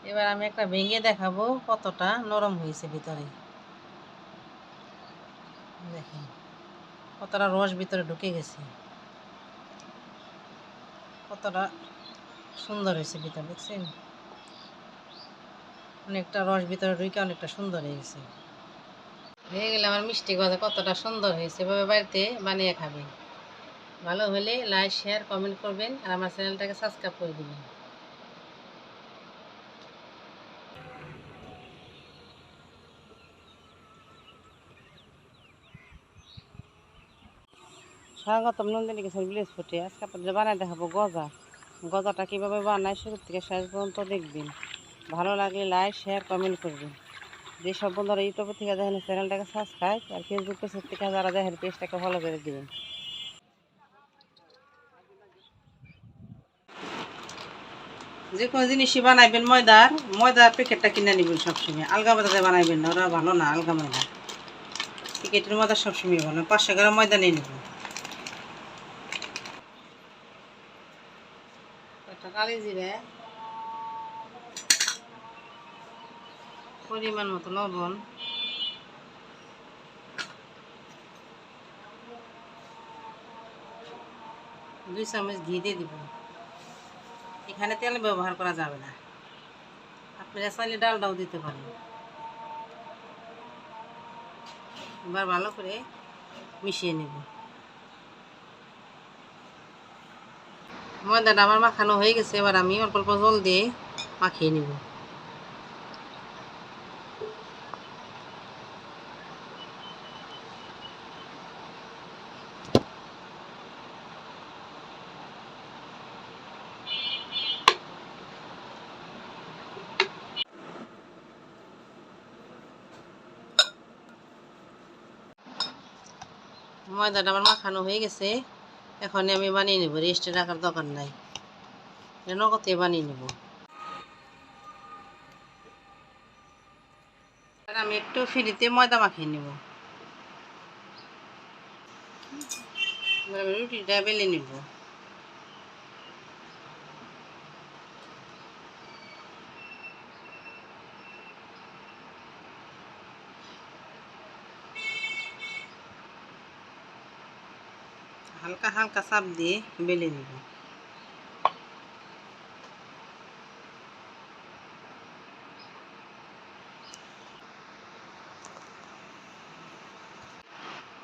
এবার আমি একটা ভেঙে দেখাবো কতটা নরম হয়েছে ভিতরে। দেখেন কতটা রস ভিতরে ঢুকে গেছে, কতটা সুন্দর হয়েছে ভিতরে। দেখছেন অনেকটা রস ভিতরে ঢুকে অনেকটা সুন্দর হয়ে গেছে। হয়ে গেলে আমার মিষ্টি গজা কতটা সুন্দর হয়েছে। এভাবে বাড়িতে বানিয়ে খাবেন। ভালো হলে লাইক শেয়ার কমেন্ট করবেন আর আমার চ্যানেলটাকে সাবস্ক্রাইব করে দিবেন। স্বাগতম নন্দিনী কিচেন ভিলেজ ফুডে। আজকে আপনাদের বানায় দেখাবো গজা। গজাটা কীভাবে বানায় শুরু থেকে শেষ পর্যন্ত দেখবেন। ভালো লাগলে লাইক শেয়ার কমেন্ট করবেন। যেসব বন্ধুরা ইউটিউব থেকে দেখেন চ্যানেলটাকে সাবস্ক্রাইব, আর ফেসবুক পেজ থেকে যারা দেখেন পেজটাকে ফলো করে দিবেন। যে কোনো জিনিসই বানাইবেন ময়দার প্যাকেটটা কিনে নেবেন সবসময়। আলগা ময়দাতে বানাইবেন না, ওরা ভালো না। আলগা ময়দা, প্যাকেটের ময়দা সবসময় ভালো। 500 গ্রাম ময়দা নিয়ে নেব। একটা কালি জিরে, পরিমাণ মতো লবণ, 2 চামচ ঘি দিয়ে দিব। এখানে তেল ব্যবহার করা যাবে না, আপনারা চাইলে ডালটাও দিতে পারেন। এবার ভালো করে মিশিয়ে নেব। ময়দাটা আমার মাখানো হয়ে গেছে। এবার আমি অল্প অল্প জল দিয়ে মাখিয়ে নেব। ময়দাটা আমার মাখানো হয়ে গেছে। এখন আমি বানিয়ে নেব, রেস্টে রাখার দরকার নাই, নগদে বানিয়ে নেব। আমি একটু ফ্রিতে ময়দা মাখিয়ে নেব। আমি রুটিটা বেলে নেব। হালকা হালকা চাপ দিয়ে বেলে নেব।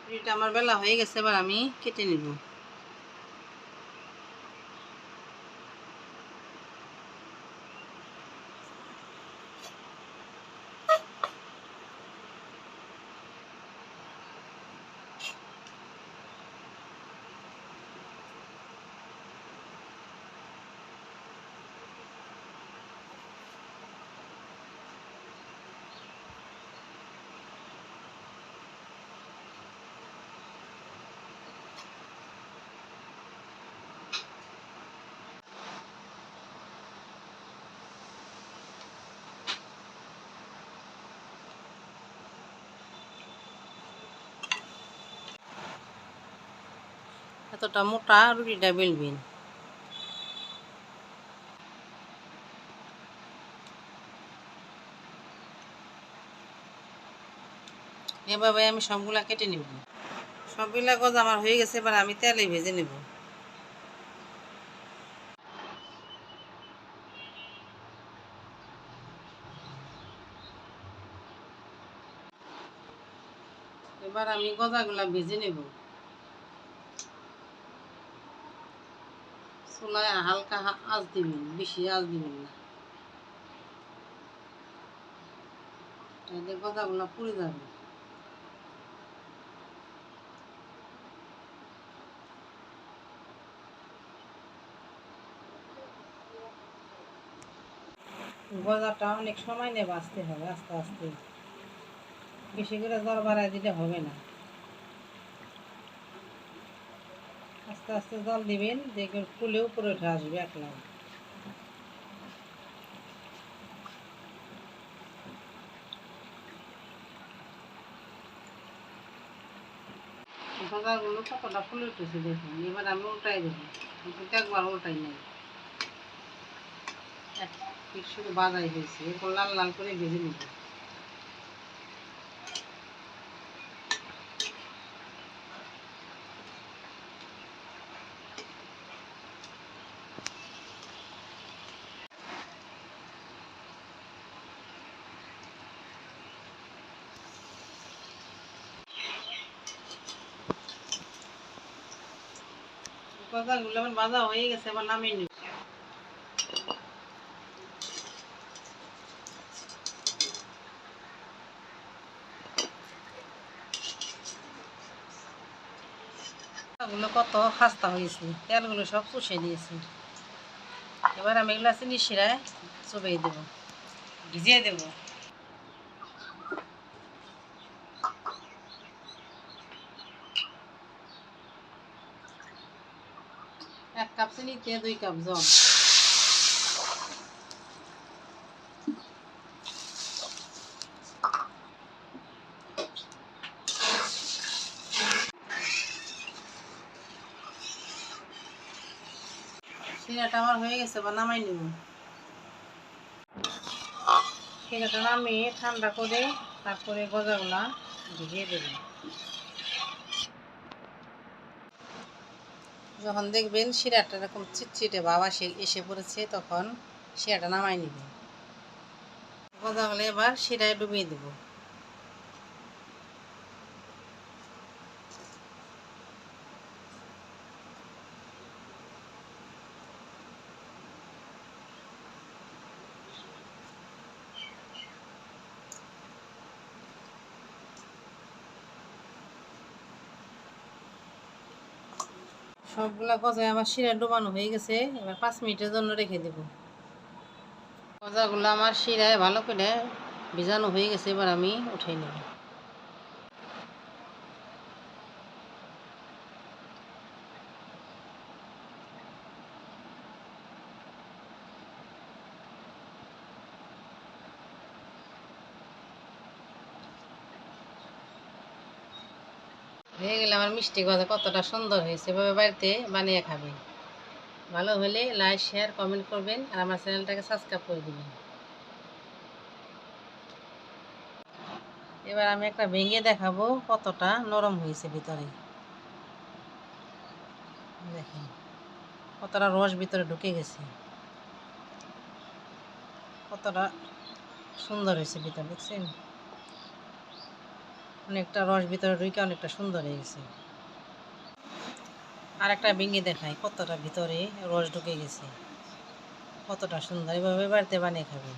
রুটিটা আমার বেলা হয়ে গেছে। এবার আমি কেটে নেব। এতটা মোটা রুটিটা বেলবেন। এভাবে আমি সবগুলা কেটে নেব। সবগুলা গজা আমার হয়ে গেছে। এবার আমি তেলে ভেজে নেব। এবার আমি গজাগুলা ভেজে নেব। চুলায় হালকা আঁচ দিবেন, বেশি আঁচ দিবেন না, তাহলে গজাগুলা পুড়ে যাবে। গজাটা অনেক সময় নিয়ে ভাজতে হবে, আস্তে আস্তে। বেশি করে জল বাড়ায় দিলে হবে না, আস্তে আস্তে জল দিবেন, দেখবেন ফুলে উপরে উঠে আসবে একলা। গজাগুলো কতটা ফুলে উঠেছে দেখুন। এবার আমি উল্টাই দেবো, কিন্তু একবার উল্টাই নেই। শুধু বাজাই হয়েছে, এরপর লাল লাল করে ভেজে নিব। গজাগুলো আমার ভাজা হয়ে গেছে, আবার নামিয়ে নিব। গুলো কত খাস্তা হয়েছে, তেলগুলো সব চুষে দিয়েছি। এবার আমি এগুলো চিনি শিরায় চুবিয়ে দেবো, ভিজিয়ে দেবো। 1 কাপ চিনিতে 2 কাপ জল। শিরাটা আমার হয়ে গেছে, বা নামাই নিব। শিরাটা নামিয়ে ঠান্ডা করে তারপরে গজাগুলা ভিজিয়ে দেব। যখন দেখবেন শিরাটা এরকম চিটচিটে ভাব এসে পড়েছে, তখন শিরাটা নামাই নিব। গজাগুলো এবার শিরায় ডুবিয়ে দেব। সবগুলা গজায় আমার শিরা ডুবানো হয়ে গেছে, এবার 5 মিনিটের জন্য রেখে দেব। গজাগুলো আমার শিরায় ভালো করে ভিজানো হয়ে গেছে, এবার আমি উঠিয়ে নেব। হয়ে গেলে আমার মিষ্টি গজা কতটা সুন্দর হয়েছে, এভাবে বাড়িতে বানিয়ে খাবেন। ভালো হলে লাইক, শেয়ার, কমেন্ট করবেন, আর আমার চ্যানেলটাকে সাবস্ক্রাইব করে দেবেন। এবার আমি একটা ভেঙে দেখাবো কতটা নরম হয়েছে ভিতরে। দেখেন কতটা রস ভিতরে ঢুকে গেছে, কতটা সুন্দর হয়েছে ভিতরে, দেখছেন? অনেকটা রস ভিতরে ঢুকে অনেকটা সুন্দর হয়ে গেছে। আর একটা ভেঙে দেখাই কতটা ভিতরে রস ঢুকে গেছে, কতটা সুন্দর। এভাবে বাড়িতে বানিয়ে খাবেন।